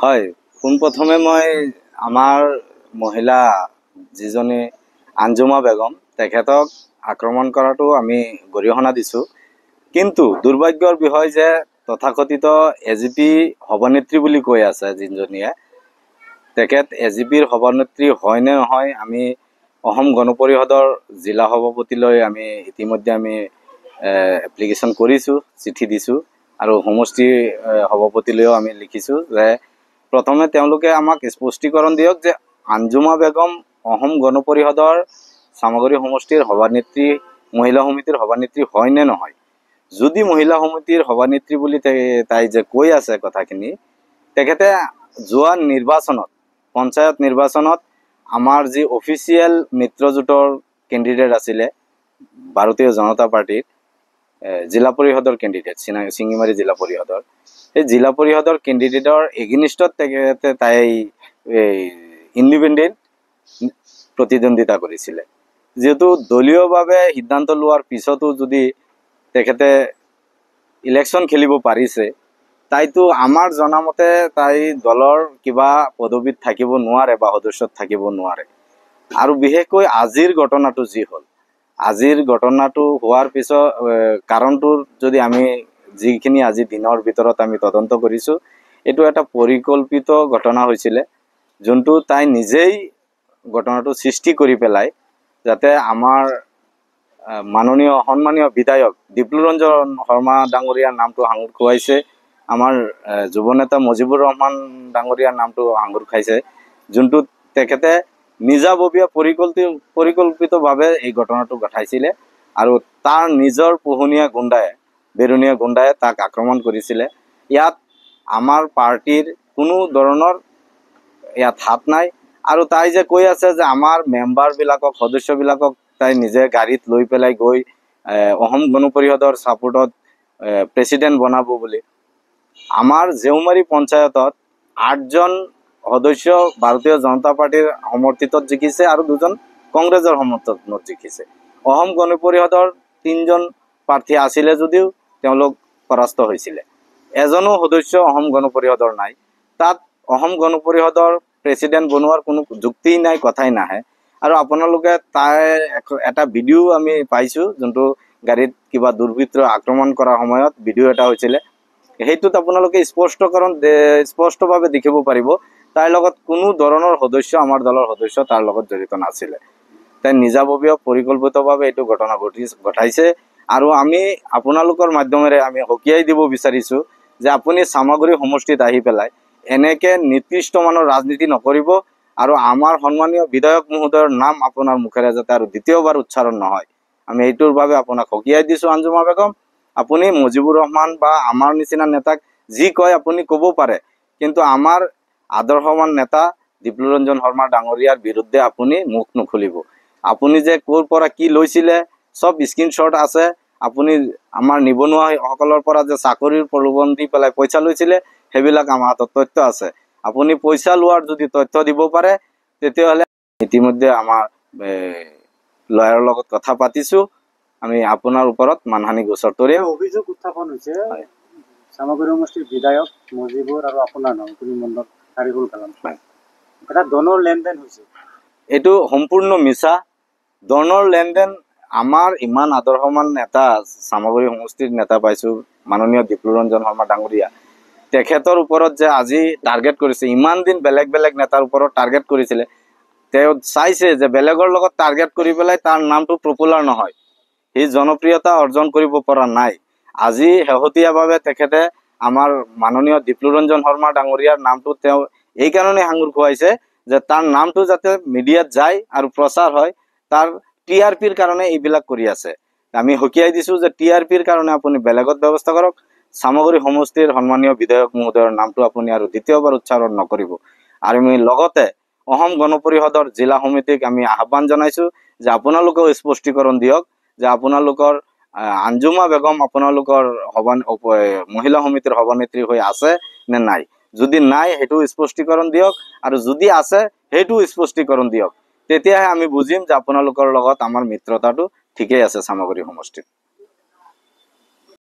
হয়, পোনপ্ৰথমে মই আমাৰ মহিলা যিজনী আঞ্জুমা বেগম তেখেতক আক্ৰমণ কৰাটো আমি গৰিহণা দিছোঁ। কিন্তু দুৰ্ভাগ্যৰ বিষয় যে তথাকথিত এজিপি সভানেত্ৰী বুলি কৈ আছে যিজনীয়ে, তেখেত এজিপিৰ সভানেত্ৰী হয় নে নহয় আমি অসম গণ পৰিষদৰ জিলা সভাপতিলৈ আমি ইতিমধ্যে আমি এপ্লিকেশ্যন কৰিছোঁ, চিঠি দিছোঁ আৰু সমষ্টি সভাপতিলৈও আমি লিখিছোঁ যে প্ৰথমে তেওঁলোকে আমাক স্পষ্টীকৰণ দিয়ক যে আঞ্জুমা বেগম অসম গণ পৰিষদৰ চামগুৰি সমষ্টিৰ সভানেত্ৰী, মহিলা সমিতিৰ সভানেত্ৰী হয় নে নহয়। যদি মহিলা সমিতিৰ সভানেত্ৰী বুলি তাই যে কৈ আছে কথাখিনি, তেখেতে যোৱা নিৰ্বাচনত, পঞ্চায়ত নিৰ্বাচনত আমাৰ যি অফিচিয়েল মিত্ৰজোঁটৰ কেণ্ডিডেট আছিলে ভাৰতীয় জনতা পাৰ্টিৰ জিলা পৰিষদৰ কেণ্ডিডেট, চিঙিমাৰী জিলা পৰিষদৰ, এই জিলা পৰিষদৰ কেণ্ডিডেটৰ এগেইনষ্টত তেখেতে তাই ইণ্ডিপেণ্ডেণ্ট প্ৰতিদ্বন্দ্বিতা কৰিছিলে। যিহেতু দলীয়ভাৱে সিদ্ধান্ত লোৱাৰ পিছতো যদি তেখেতে ইলেকশ্যন খেলিব পাৰিছে, তাইতো আমাৰ জনামতে তাই দলৰ কিবা পদবীত থাকিব নোৱাৰে বা সদস্যত থাকিব নোৱাৰে। আৰু বিশেষকৈ আজিৰ ঘটনাটো যি হ'ল, আজিৰ ঘটনাটো হোৱাৰ পিছত কাৰণটোৰ যদি আমি যিখিনি আজি দিনৰ ভিতৰত আমি তদন্ত কৰিছোঁ, এইটো এটা পৰিকল্পিত ঘটনা হৈছিলে, যোনটো তাই নিজেই ঘটনাটো সৃষ্টি কৰি পেলাই যাতে আমাৰ মাননীয় সন্মানীয় বিধায়ক ডিপ্লুৰঞ্জন শৰ্মা ডাঙৰীয়াৰ নামটো সাঙুৰ খুৱাইছে, আমাৰ যুৱনেতা মুজিবুৰ ৰহমান ডাঙৰীয়াৰ নামটো সাঙুৰ খাইছে, যোনটো তেখেতে নিজাববীয়া পৰিকল্পিতভাৱে এই ঘটনাটো ঘটাইছিলে আৰু তাৰ নিজৰ পোহনীয়া গুণ্ডাই, বেৰুণীয়া গুণ্ডাই তাক আক্ৰমণ কৰিছিলে। ইয়াত আমাৰ পাৰ্টিৰ কোনো ধৰণৰ ইয়াত হাত নাই। আৰু তাই যে কৈ আছে যে আমাৰ মেম্বাৰবিলাকক, সদস্যবিলাকক তাই নিজে গাড়ীত লৈ পেলাই গৈ অসম গণ পৰিষদৰ ছাপোৰ্টত প্ৰেচিডেণ্ট বনাব বুলি। আমাৰ জেউমাৰী পঞ্চায়তত 8জন সদস্য ভাৰতীয় জনতা পাৰ্টিৰ সমৰ্থিতত জিকিছে আৰু 2জন কংগ্ৰেছৰ সমৰ্থনত জিকিছে। অসম গণ পৰিষদৰ 3জন প্ৰাৰ্থী আছিলে যদিও তেওঁলোক পৰাস্ত হৈছিলে। এজনো সদস্য অসম গণ পৰিষদৰ নাই। তাত অসম গণ পৰিষদৰ প্ৰেচিডেণ্ট বনোৱাৰ কোনো যুক্তি নাই, কথাই নাহে। আৰু আপোনালোকে তাই এটা ভিডিঅ' আমি পাইছোঁ, যোনটো গাড়ীত কিবা দুৰ্বৃত্তই আক্ৰমণ কৰাৰ সময়ত ভিডিঅ' এটা হৈছিলে। সেইটোত আপোনালোকে স্পষ্টভাৱে দেখিব পাৰিব তাইৰ লগত কোনো ধৰণৰ সদস্য, আমাৰ দলৰ সদস্য তাৰ লগত জড়িত নাছিলে। তাই নিজাববীয়া পৰিকল্পিতভাৱে এইটো ঘটনা ঘটাইছে। আৰু আমি আপোনালোকৰ মাধ্যমেৰে আমি সকীয়াই দিব বিচাৰিছোঁ যে আপুনি চামগুৰি সমষ্টিত আহি পেলাই এনেকৈ নিকৃষ্টমানৰ ৰাজনীতি নকৰিব আৰু আমাৰ সন্মানীয় বিধায়ক মহোদয়ৰ নাম আপোনাৰ মুখেৰে যাতে আৰু দ্বিতীয়বাৰ উচ্চাৰণ নহয়, আমি এইটোৰ বাবে আপোনাক সকীয়াই দিছোঁ। আঞ্জুমা বেগম, আপুনি মুজিবুৰ ৰহমান বা আমাৰ নিচিনা নেতাক যি কয় আপুনি ক'ব পাৰে, কিন্তু আমাৰ আদৰ্শৱান নেতা ডিপ্লুৰঞ্জন শৰ্মা ডাঙৰীয়াৰ বিৰুদ্ধে আপুনি মুখ নুখুলিব। আপুনি যে ক'ৰ পৰা কি লৈছিলে চব স্ক্ৰীনশ্বট আছে। আপুনি আমাৰ নিবনুৱাসকলৰ পৰা যে চাকৰিৰ প্ৰলোভন দি পেলাই পইচা লৈছিলে, সেইবিলাক আমাৰ হাতত তথ্য আছে। আপুনি পইচা লোৱাৰ যদি তথ্য দিব পাৰে, তেতিয়াহ'লে ইতিমধ্যে আমাৰ লয়াৰৰ লগত কথা পাতিছোঁ, আমি আপোনাৰ ওপৰত মানহানি গোচৰ তৰিম। অভিযোগ উত্থাপন হৈছে চামগুৰি সমষ্টিৰ বিধায়ক মুজিবুৰ আৰু আপোনাৰ নাম মণ্ডল কাৰিকুল কালাম, এটা ধনৰ লেনদেন হৈছে। এইটো সম্পূৰ্ণ মিছা। ধনৰ লেনদেন, আমাৰ ইমান আদৰ্শৱান নেতা, চামগুৰি সমষ্টিৰ নেতা পাইছোঁ মাননীয় ডিপ্লুৰঞ্জন শৰ্মা ডাঙৰীয়া, তেখেতৰ ওপৰত যে আজি টাৰ্গেট কৰিছে, ইমান দিন বেলেগ বেলেগ নেতাৰ ওপৰত টাৰ্গেট কৰিছিলে, তেওঁ চাইছে যে বেলেগৰ লগত টাৰ্গেট কৰি পেলাই তাৰ নামটো পপুলাৰ নহয়, সি জনপ্ৰিয়তা অৰ্জন কৰিব পৰা নাই। আজি শেহতীয়াভাৱে তেখেতে আমাৰ মাননীয় ডিপ্লুৰঞ্জন শৰ্মা ডাঙৰীয়াৰ নামটো তেওঁ এইকাৰণে সাঙুৰ খুৱাইছে যে তাৰ নামটো যাতে মিডিয়াত যায় আৰু প্ৰচাৰ হয়, তাৰ TRPৰ কাৰণে এইবিলাক কৰি আছে। আমি সকীয়াই দিছোঁ যে TRPৰ কাৰণে আপুনি বেলেগত ব্যৱস্থা কৰক, চামগুৰি সমষ্টিৰ সন্মানীয় বিধায়ক মহোদয়ৰ নামটো আপুনি আৰু দ্বিতীয়বাৰ উচ্চাৰণ নকৰিব। আৰু আমি লগতে অসম গণ পৰিষদৰ জিলা সমিতিক আমি আহ্বান জনাইছোঁ যে আপোনালোকেও স্পষ্টীকৰণ দিয়ক যে আপোনালোকৰ আঞ্জুমা বেগম আপোনালোকৰ মহিলা সমিতিৰ সভানেত্ৰী হৈ আছে নে নাই। যদি নাই সেইটো স্পষ্টীকৰণ দিয়ক, আৰু যদি আছে সেইটো স্পষ্টীকৰণ দিয়ক, তেতিয়াহে আমি বুজিম যে আপোনালোকৰ লগত আমাৰ মিত্ৰতাটো ঠিকেই আছে চামগুৰি সমষ্টিত।